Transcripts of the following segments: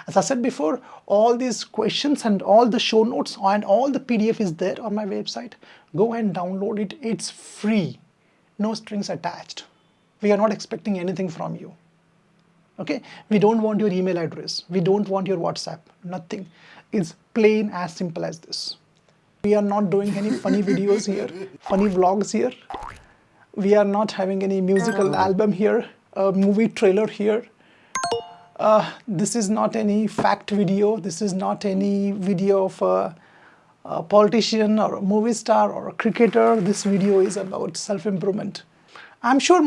As I said before, all these questions and all the show notes and all the PDF is there on my website. Go and download it. It's free. No strings attached. We are not expecting anything from you. Okay? We don't want your email address. We don't want your WhatsApp. Nothing. It's plain as simple as this. We are not doing any funny videos here, funny vlogs here. We are not having any musical album here, a movie trailer here. This is not any fact video. This is not any video of a politician or a movie star or a cricketer. This video is about self-improvement. I'm sure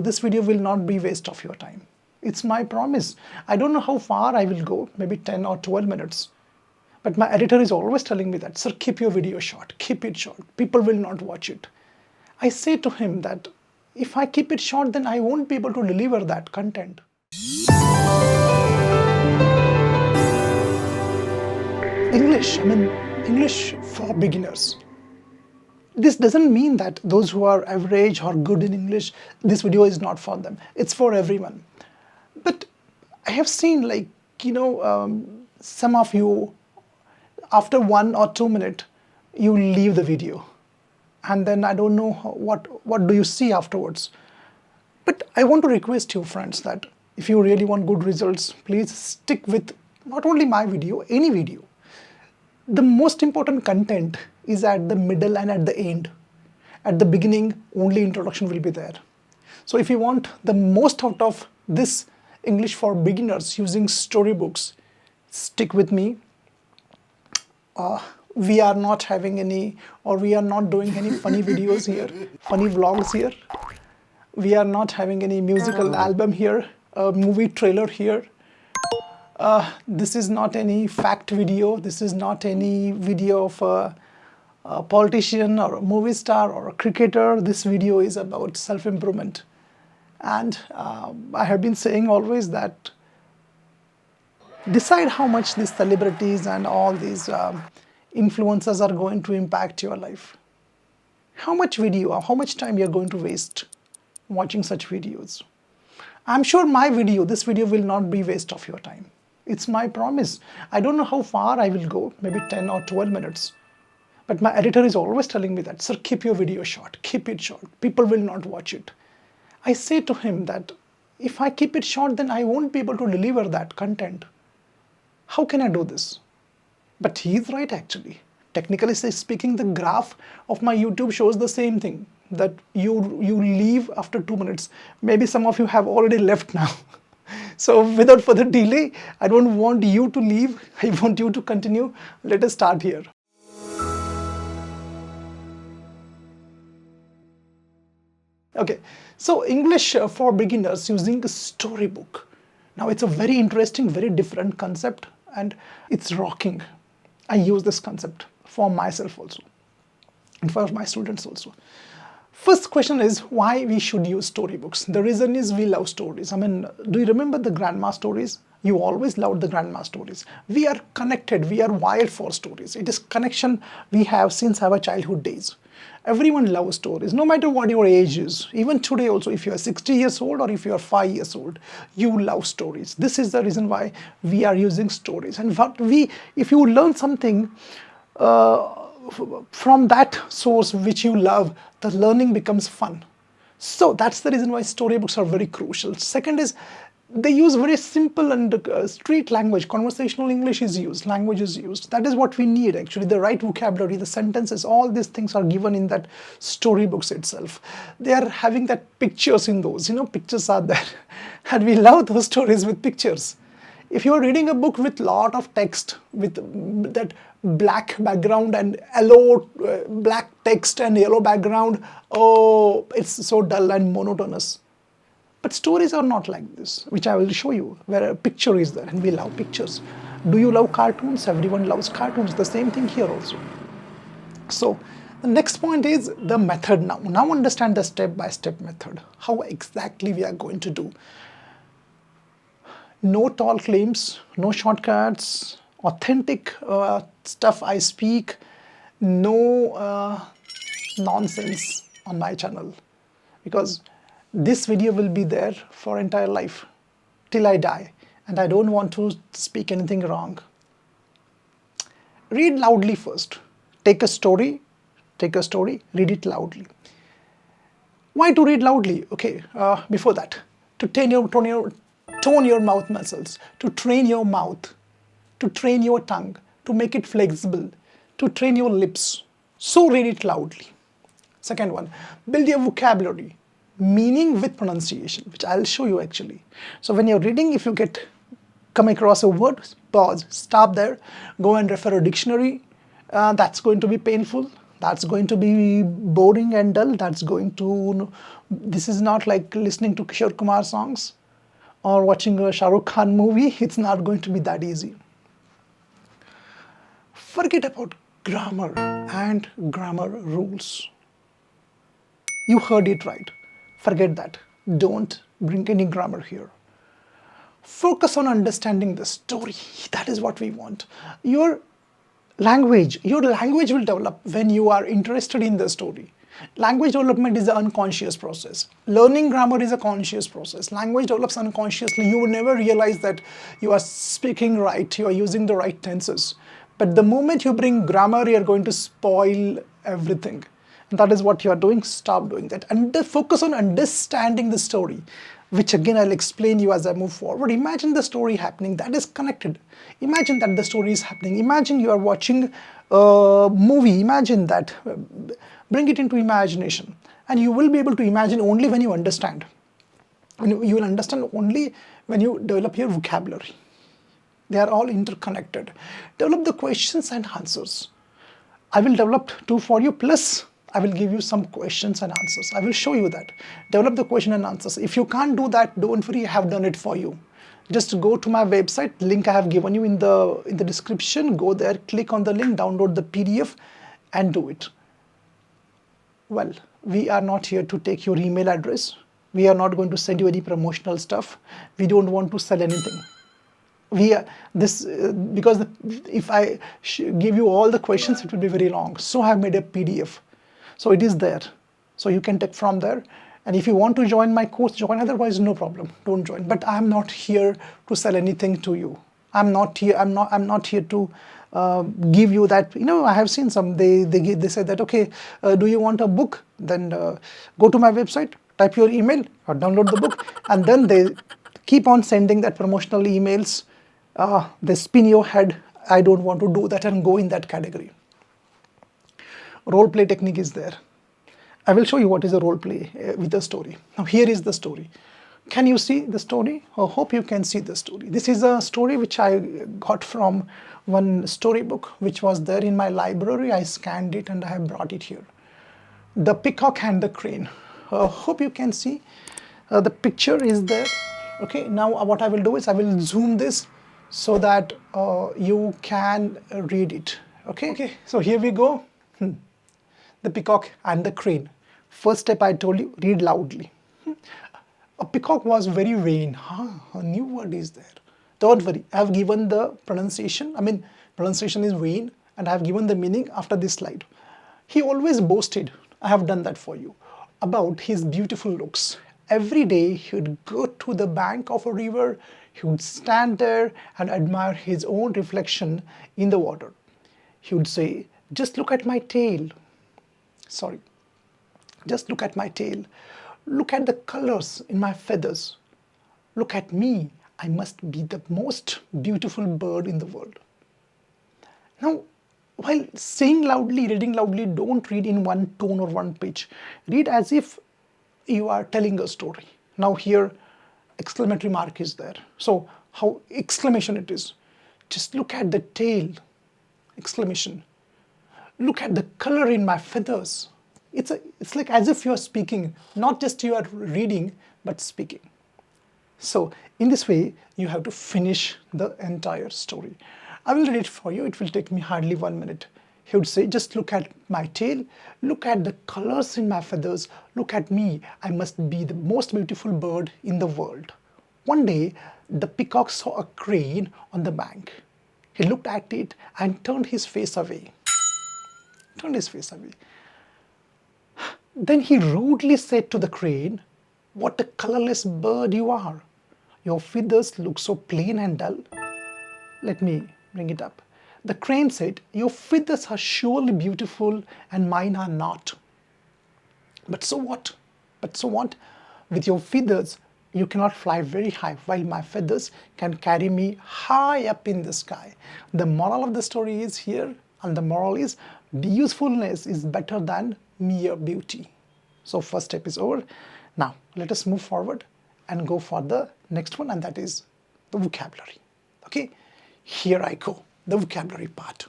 this video will not be waste of your time. It's my promise. I don't know how far I will go, maybe 10 or 12 minutes. But my editor is always telling me that, sir, keep your video short, keep it short. People will not watch it. I say to him that if I keep it short, then I won't be able to deliver that content. English for beginners. This doesn't mean that those who are average or good in English, this video is not for them. It's for everyone. But I have seen some of you, after 1 or 2 minutes, you leave the video. And then I don't know what do you see afterwards. But I want to request you, friends, that if you really want good results, please stick with not only my video, any video. The most important content is at the middle and at the end. At the beginning, only introduction will be there. So if you want the most out of this English for beginners using storybooks, stick with me. We are not having any, or we are not doing any funny videos here, funny vlogs here. We are not having any musical album here, a movie trailer here. This is not any fact video. This is not any video of a politician or a movie star or a cricketer. This video is about self-improvement. And I have been saying always that decide how much these celebrities and all these influencers are going to impact your life. How much video, how much time you're going to waste watching such videos. I'm sure this video will not be waste of your time. It's my promise. I don't know how far I will go, maybe 10 or 12 minutes. But my editor is always telling me that, sir, keep your video short, keep it short. People will not watch it. I say to him that if I keep it short, then I won't be able to deliver that content. How can I do this? But he is right actually. Technically speaking, the graph of my YouTube shows the same thing, that you leave after 2 minutes. Maybe some of you have already left now. So without further delay, I don't want you to leave. I want you to continue. Let us start here. Okay, so English for beginners using a storybook. Now it's a very interesting, very different concept, and it's rocking. I use this concept for myself also and for my students also. First question is why we should use storybooks. The reason is we love stories. Do you remember the grandma stories? You always loved the grandma stories. We are connected. We are wired for stories. It is connection we have since our childhood days. Everyone loves stories, no matter what your age is. Even today also, if you are 60 years old or if you are 5 years old, you love stories. This is the reason why we are using stories. And if you learn something from that source which you love, the learning becomes fun. So that's the reason why storybooks are very crucial. Second is they use very simple and street language. Conversational English is used, language is used. That is what we need actually, the right vocabulary, the sentences, all these things are given in that storybooks itself. They are having that pictures in those, pictures are there. And we love those stories with pictures. If you are reading a book with lot of text, with that black background and yellow, black text and yellow background, oh, it's so dull and monotonous. But stories are not like this, which I will show you, where a picture is there, and we love pictures. Do you love cartoons? Everyone loves cartoons. The same thing here also. So the next point is the method now. Now understand the step-by-step method. How exactly we are going to do. No tall claims, no shortcuts, authentic stuff I speak, no nonsense on my channel. Because this video will be there for entire life, till I die. and I don't want to speak anything wrong. Read loudly first. Take a story, read it loudly. Why to read loudly? Okay, before that, to tone your mouth muscles, to train your mouth, to train your tongue, to make it flexible, to train your lips. So read it loudly. Second one, build your vocabulary, meaning with pronunciation, which I'll show you actually. So when you're reading, if you come across a word, pause, stop there, go and refer a dictionary. That's going to be painful. That's going to be boring and dull. This is not like listening to Kishore Kumar songs or watching a Shah Rukh Khan movie. It's not going to be that easy. Forget about grammar and grammar rules. You heard it right. Forget that. Don't bring any grammar here. Focus on understanding the story. That is what we want. Your language will develop when you are interested in the story. Language development is an unconscious process. Learning grammar is a conscious process. Language develops unconsciously. You will never realize that you are speaking right, you are using the right tenses. But the moment you bring grammar, you are going to spoil everything. And that is what you are doing. Stop doing that. And focus on understanding the story, which again I'll explain you as I move forward. Imagine the story happening. That is connected. Imagine that the story is happening. Imagine you are watching a movie. Imagine that. Bring it into imagination. And you will be able to imagine only when you understand. You will understand only when you develop your vocabulary. They are all interconnected. Develop the questions and answers. I will develop two for you, plus I will give you some questions and answers. I will show you that. Develop the question and answers. If you can't do that, don't worry, I have done it for you. Just go to my website, link I have given you in the description. Go there, click on the link, download the PDF and do it. Well, we are not here to take your email address. We are not going to send you any promotional stuff. We don't want to sell anything. Because if I give you all the questions, it will be very long. So I have made a PDF. So it is there. So you can take from there. And if you want to join my course, join. Otherwise, no problem. Don't join. But I am not here to sell anything to you. I'm not here to give you that. I have seen some. They say that, okay, do you want a book? Then go to my website, type your email or download the book, and then they keep on sending that promotional emails. They spin your head. I don't want to do that and go in that category. Role play technique is there. I will show you what is a role play with a story. Now here is the story. Can you see the story? I hope you can see the story. This is a story which I got from one storybook which was there in my library. I scanned it and I have brought it here. The Peacock and the Crane. Hope you can see. The picture is there. Okay, now what I will do is I will zoom this so that you can read it. Okay, so here we go. The Peacock and the Crane. First step I told you, read loudly. A peacock was very vain. A new word is there. Don't worry, I have given the pronunciation. Pronunciation is vain, and I have given the meaning after this slide. He always boasted, I have done that for you, about his beautiful looks. Every day he would go to the bank of a river, he would stand there and admire his own reflection in the water. He would say, just look at my tail. Just look at my tail. Look at the colors in my feathers. Look at me. I must be the most beautiful bird in the world. Now, while saying loudly, reading loudly, don't read in one tone or one pitch. Read as if you are telling a story. Now here, exclamatory mark is there. So how exclamation it is. Just look at the tail. Exclamation. Look at the color in my feathers. It's like as if you are speaking, not just you are reading, but speaking. So in this way, you have to finish the entire story. I will read it for you. It will take me hardly 1 minute. He would say, just look at my tail, look at the colors in my feathers, look at me. I must be the most beautiful bird in the world. One day, the peacock saw a crane on the bank. He looked at it and turned his face away. Then he rudely said to the crane, what a colorless bird you are. Your feathers look so plain and dull. Let me bring it up. The crane said, your feathers are surely beautiful and mine are not. But so what? But so what? With your feathers, you cannot fly very high, while my feathers can carry me high up in the sky. The moral of the story is here, and the moral is usefulness is better than mere beauty. So first step is over. Now let us move forward and go for the next one, and that is the vocabulary. Okay, here I go, the vocabulary part.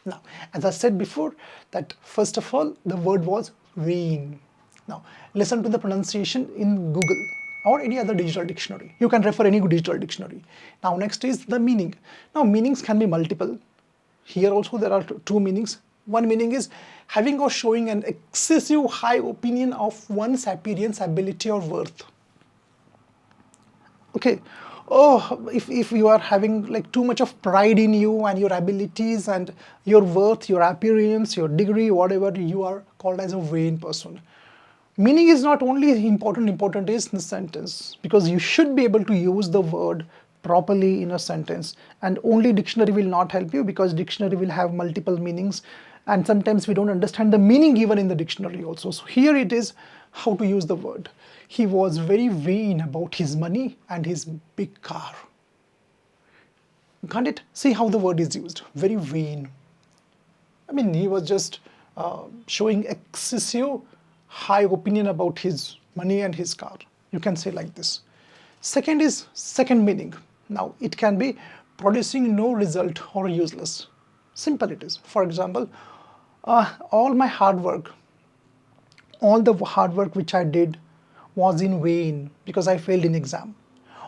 Now, as I said before, that first of all, the word was vain. Now, listen to the pronunciation in Google or any other digital dictionary. You can refer any digital dictionary. Now, next is the meaning. Now, meanings can be multiple. Here also there are two meanings. One meaning is having or showing an excessive high opinion of one's appearance, ability or worth. Okay, oh, if you are having like too much of pride in you and your abilities and your worth, your appearance, your degree, whatever, you are called as a vain person. Meaning is not only important is in the sentence, because you should be able to use the word properly in a sentence, and only dictionary will not help you, because dictionary will have multiple meanings and sometimes we don't understand the meaning given in the dictionary also. So here it is how to use the word. He was very vain about his money and his big car. Can't it? See how the word is used, very vain. I mean, he was just showing excessive high opinion about his money and his car. You can say like this. Second is second meaning. Now it can be producing no result or useless. Simple it is. For example, all the hard work which I did was in vain because I failed in exam.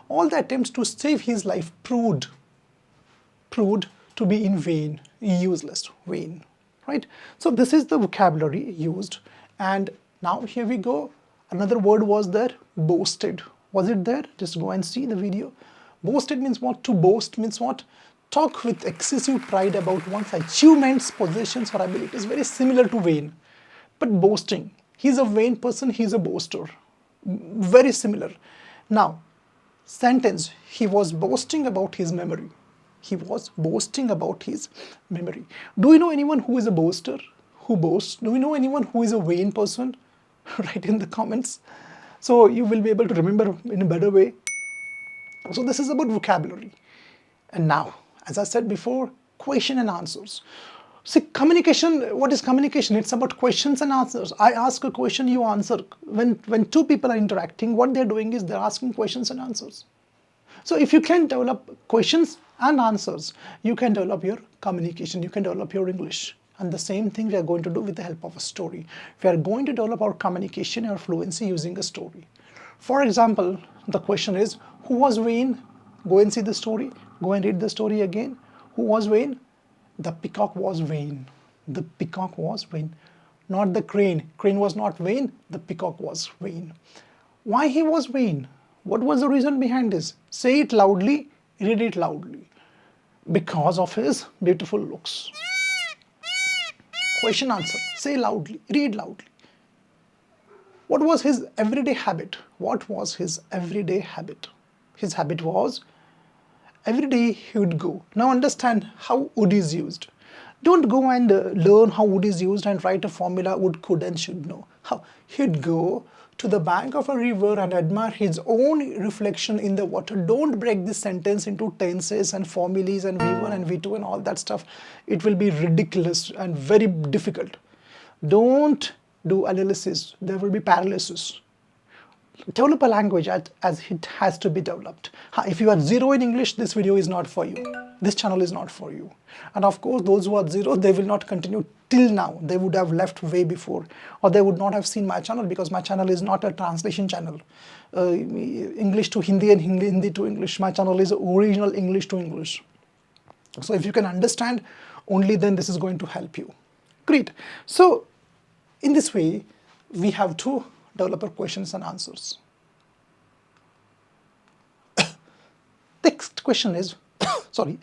All the attempts to save his life proved to be in vain, useless, vain, right? So this is the vocabulary used. And now here we go. Another word was there, boasted. Was it there? Just go and see the video. Boasted means what? To boast means what? Talk with excessive pride about one's achievements, possessions or abilities. Very similar to vain. But boasting. He's a vain person, he's a boaster. Very similar. Now, sentence. He was boasting about his memory. He was boasting about his memory. Do you know anyone who is a boaster? Who boasts? Do you know anyone who is a vain person? Write in the comments. So you will be able to remember in a better way. So this is about vocabulary. And now, as I said before, question and answers. See, communication, what is communication? It's about questions and answers. I ask a question, you answer. When two people are interacting, what they're doing is they're asking questions and answers. So if you can develop questions and answers, you can develop your communication, you can develop your English. And the same thing we are going to do with the help of a story. We are going to develop our communication or fluency using a story. For example, the question is, who was vain? Go and see the story. Go and read the story again. Who was vain? The peacock was vain. The peacock was vain. Not the crane. Crane was not vain. The peacock was vain. Why he was vain? What was the reason behind this? Say it loudly, read it loudly. Because of his beautiful looks. Question answer. Say loudly, read loudly. What was his everyday habit? What was his everyday habit? His habit was, every day he would go. Now understand how would is used. Don't go and learn how would is used and write a formula would, could and should know. How? He'd go to the bank of a river and admire his own reflection in the water. Don't break this sentence into tenses and formulas and V1 and V2 and all that stuff. It will be ridiculous and very difficult. Don't do analysis. There will be paralysis. Develop a language as it has to be developed. If you are zero in English, this video is not for you. This channel is not for you. And of course, those who are zero, they will not continue till now. They would have left way before, or they would not have seen my channel, because my channel is not a translation channel. English to Hindi and Hindi to English. My channel is original English to English. So if you can understand, only then this is going to help you. Great. So in this way, we have to develop our questions and answers. Next question is, sorry.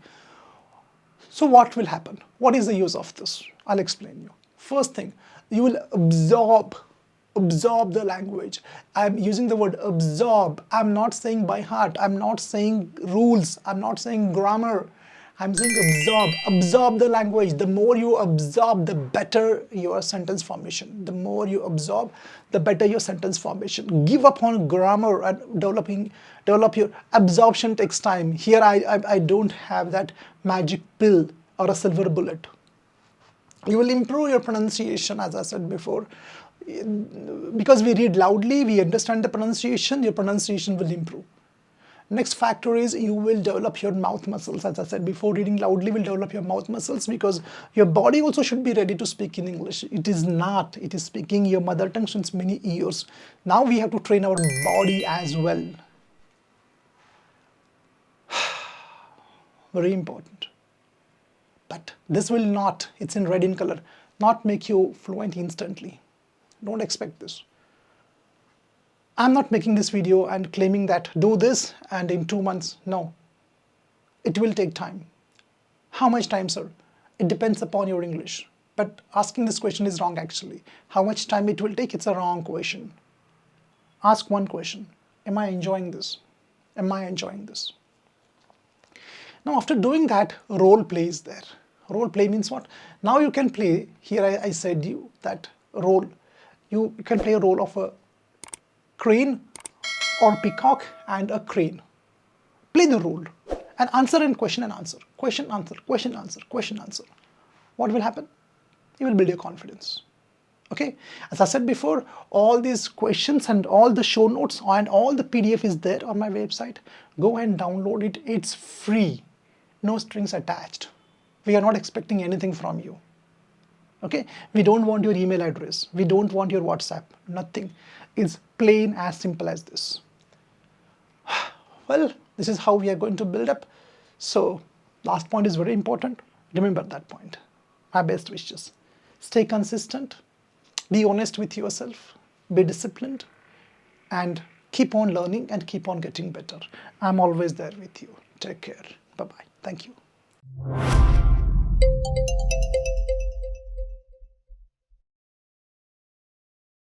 So what will happen? What is the use of this? I'll explain you. First thing, you will absorb Absorb the language. I'm using the word absorb. I'm not saying by heart. I'm not saying rules. I'm not saying grammar. I'm saying absorb. Absorb the language. The more you absorb, the better your sentence formation. The more you absorb, the better your sentence formation. Give up on grammar and develop your absorption takes time. Here I don't have that magic pill or a silver bullet. You will improve your pronunciation, as I said before. Because we read loudly, we understand the pronunciation, your pronunciation will improve. Next factor is you will develop your mouth muscles. As I said before, reading loudly will develop your mouth muscles because your body also should be ready to speak in English. It is not. It is speaking your mother tongue since many years. Now we have to train our body as well. Very important. But this will not, it's in red in color, not make you fluent instantly. Don't expect this. I'm not making this video and claiming that do this and in 2 months. No. It will take time. How much time, sir? It depends upon your English. But asking this question is wrong actually. How much time it will take? It's a wrong question. Ask one question. Am I enjoying this? Am I enjoying this? Now after doing that, role play is there. Role play means what? Now you can play, here I said you that role. You can play a role of a crane or peacock and a crane. Play the role and answer in question and answer. Question, answer, question, answer, question, answer. What will happen? You will build your confidence. Okay? As I said before, all these questions and all the show notes and all the PDF is there on my website. Go and download it. It's free. No strings attached. We are not expecting anything from you. Okay? We don't want your email address. We don't want your WhatsApp. Nothing. It's plain as simple as this. Well, this is how we are going to build up. So, last point is very important. Remember that point. My best wishes. Stay consistent. Be honest with yourself. Be disciplined. And keep on learning and keep on getting better. I'm always there with you. Take care. Bye-bye. Thank you.